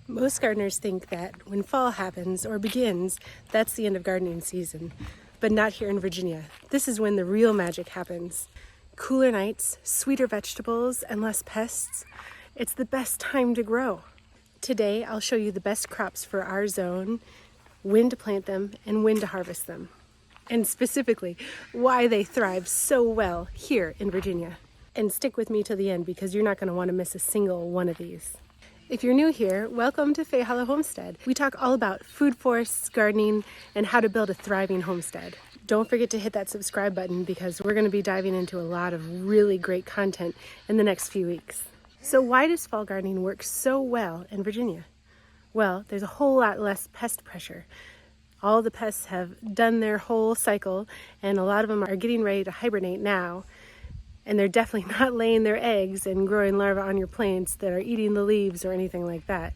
Most gardeners think that when fall happens or begins, that's the end of gardening season. But not here in Virginia. This is when the real magic happens. Cooler nights, sweeter vegetables, and less pests. It's the best time to grow. Today, I'll show you the best crops for our zone, when to plant them, and when to harvest them. And specifically, why they thrive so well here in Virginia. And stick with me till the end because you're not going to want to miss a single one of these. If you're new here, welcome to Fay Hollow Homestead. We talk all about food forests, gardening, and how to build a thriving homestead. Don't forget to hit that subscribe button because we're going to be diving into a lot of really great content in the next few weeks. So why does fall gardening work so well in Virginia? Well, there's a whole lot less pest pressure. All the pests have done their whole cycle, and a lot of them are getting ready to hibernate now. And they're definitely not laying their eggs and growing larvae on your plants that are eating the leaves or anything like that.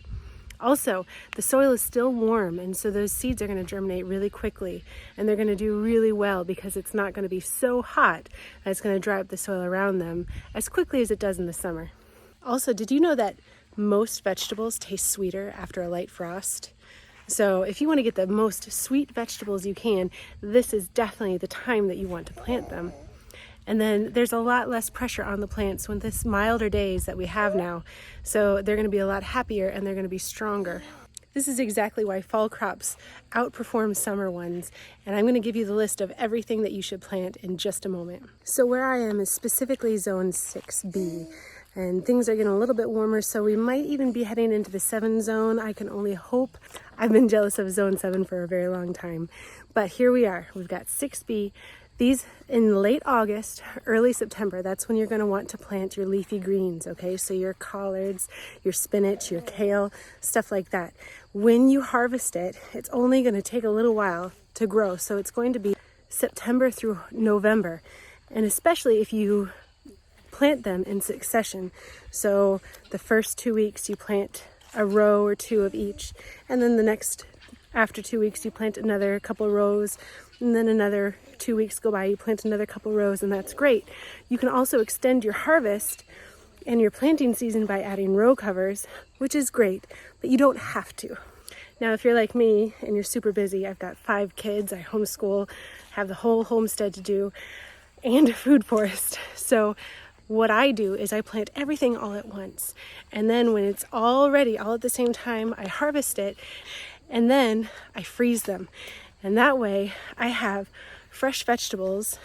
Also, the soil is still warm, and so those seeds are going to germinate really quickly, and they're going to do really well because it's not going to be so hot that it's going to dry up the soil around them as quickly as it does in the summer. Also, did you know that most vegetables taste sweeter after a light frost? So if you want to get the most sweet vegetables you can, this is definitely the time that you want to plant them. And then there's a lot less pressure on the plants with this milder days that we have now. So they're going to be a lot happier and they're going to be stronger. This is exactly why fall crops outperform summer ones. And I'm going to give you the list of everything that you should plant in just a moment. So where I am is specifically zone 6B. And things are getting a little bit warmer, so we might even be heading into the 7 zone. I can only hope. I've been jealous of zone 7 for a very long time. But here we are. We've got 6B. These in late August, early September, that's when you're going to want to plant your leafy greens, okay? So your collards, your spinach, your kale, stuff like that. When you harvest it, it's only going to take a little while to grow. So it's going to be September through November. And especially if you plant them in succession. So the first 2 weeks you plant a row or two of each. And then after 2 weeks, you plant another couple rows, and then another 2 weeks go by, you plant another couple rows, and that's great. You can also extend your harvest and your planting season by adding row covers, which is great, but you don't have to. Now, if you're like me and you're super busy, I've got 5 kids, I homeschool, have the whole homestead to do, and a food forest. So what I do is I plant everything all at once. And then when it's all ready, all at the same time, I harvest it. And then I freeze them. And that way I have fresh vegetables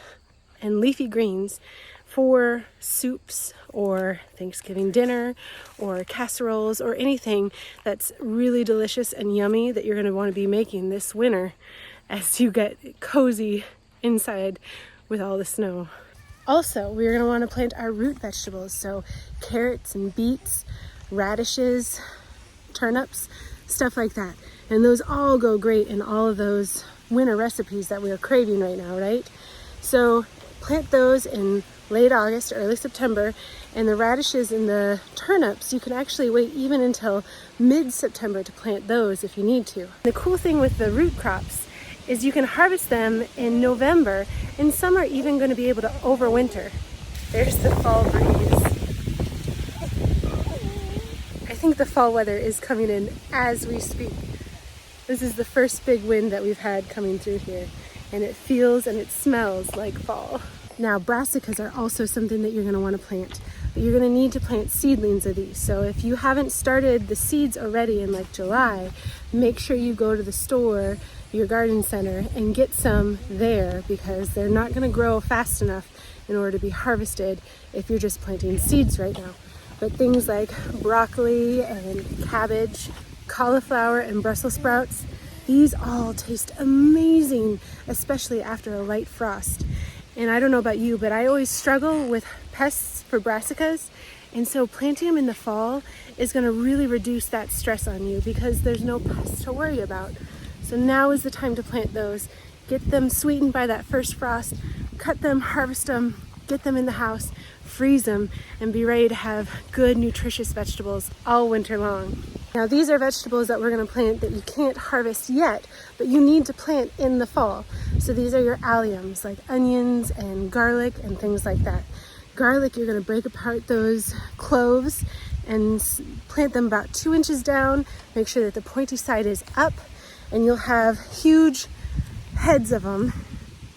and leafy greens for soups or Thanksgiving dinner or casseroles or anything that's really delicious and yummy that you're going to want to be making this winter as you get cozy inside with all the snow. Also, we're going to want to plant our root vegetables, so carrots and beets, radishes, turnips, stuff like that. And those all go great in all of those winter recipes that we are craving right now, right? So plant those in late August, early September, and the radishes and the turnips, you can actually wait even until mid-September to plant those if you need to. The cool thing with the root crops is you can harvest them in November, and some are even going to be able to overwinter. There's the fall breeze. I think the fall weather is coming in as we speak. This is the first big wind that we've had coming through here, and it feels and it smells like fall. Now, brassicas are also something that you're going to want to plant, but you're going to need to plant seedlings of these. So if you haven't started the seeds already in like July, make sure you go to the store, your garden center, and get some there because they're not going to grow fast enough in order to be harvested if you're just planting seeds right now. But things like broccoli and cabbage, cauliflower and Brussels sprouts, these all taste amazing, especially after a light frost. And I don't know about you, but I always struggle with pests for brassicas, and so planting them in the fall is going to really reduce that stress on you because there's no pests to worry about. So now is the time to plant those. Get them sweetened by that first frost, cut them, harvest them, get them in the house, freeze them, and be ready to have good, nutritious vegetables all winter long. Now, these are vegetables that we're going to plant that you can't harvest yet, but you need to plant in the fall. So these are your alliums, like onions and garlic and things like that. Garlic, you're going to break apart those cloves and plant them about 2 inches down. Make sure that the pointy side is up, and you'll have huge heads of them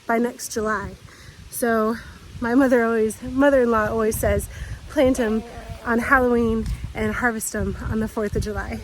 by next July. So my mother-in-law always says, plant them on Halloween and harvest them on the 4th of July.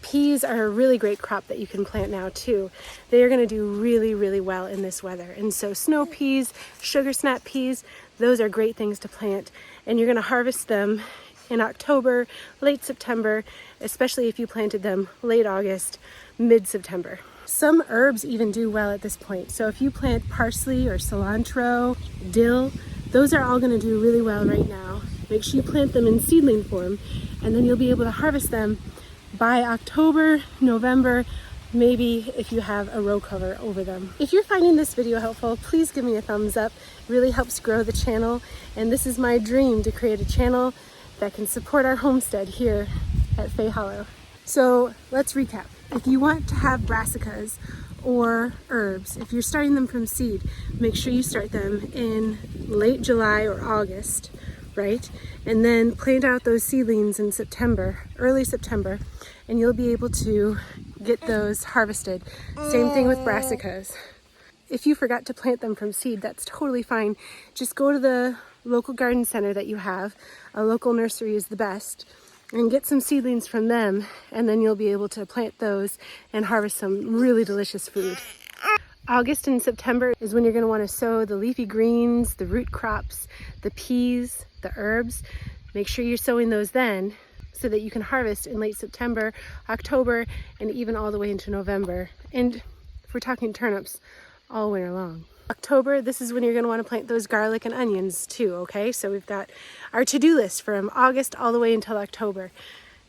Peas are a really great crop that you can plant now too. They are going to do really, really well in this weather. And so snow peas, sugar snap peas, those are great things to plant. And you're going to harvest them in October, late September, especially if you planted them late August, mid-September. Some herbs even do well at this point. So if you plant parsley or cilantro, dill, those are all going to do really well right now. Make sure you plant them in seedling form, and then you'll be able to harvest them by October, November, maybe if you have a row cover over them. If you're finding this video helpful, please give me a thumbs up. It really helps grow the channel, and this is my dream, to create a channel that can support our homestead here at Fay Hollow. So let's recap. If you want to have brassicas or herbs, if you're starting them from seed, make sure you start them in late July or August, right? And then plant out those seedlings in September, early September, and you'll be able to get those harvested. Same thing with brassicas. If you forgot to plant them from seed, that's totally fine. Just go to the local garden center that you have. A local nursery is the best. And get some seedlings from them, and then you'll be able to plant those and harvest some really delicious food. August and September is when you're going to want to sow the leafy greens, the root crops, the peas, the herbs. Make sure you're sowing those then so that you can harvest in late September, October, and even all the way into November. And if we're talking turnips, all winter long. October, this is when you're going to want to plant those garlic and onions too, okay? So we've got our to-do list from August all the way until October.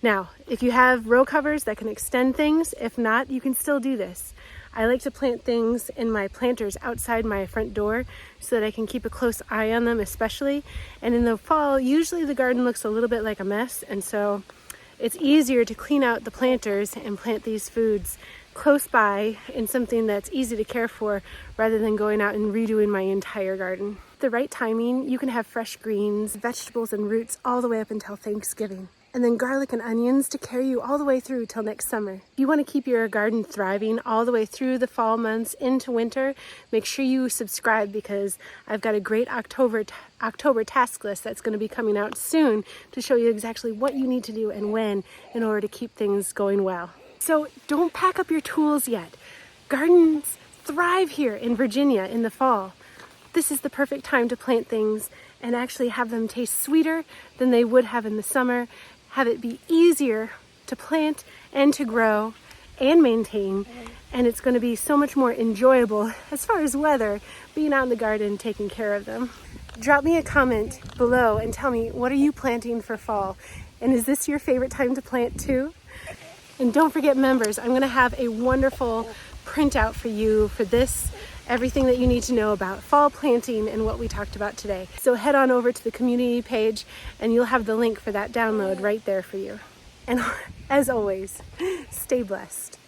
Now, if you have row covers that can extend things, if not, you can still do this. I like to plant things in my planters outside my front door so that I can keep a close eye on them especially. And in the fall, usually the garden looks a little bit like a mess, and so it's easier to clean out the planters and plant these foods close by in something that's easy to care for rather than going out and redoing my entire garden. The right timing, you can have fresh greens, vegetables, and roots all the way up until Thanksgiving. And then garlic and onions to carry you all the way through till next summer. If you want to keep your garden thriving all the way through the fall months into winter, make sure you subscribe, because I've got a great October task list that's going to be coming out soon to show you exactly what you need to do and when in order to keep things going well. So don't pack up your tools yet. Gardens thrive here in Virginia in the fall. This is the perfect time to plant things and actually have them taste sweeter than they would have in the summer. Have it be easier to plant and to grow and maintain. And it's going to be so much more enjoyable as far as weather, being out in the garden taking care of them. Drop me a comment below and tell me, what are you planting for fall? And is this your favorite time to plant too? And don't forget, members, I'm going to have a wonderful printout for you for this, everything that you need to know about fall planting and what we talked about today. So head on over to the community page and you'll have the link for that download right there for you. And as always, stay blessed.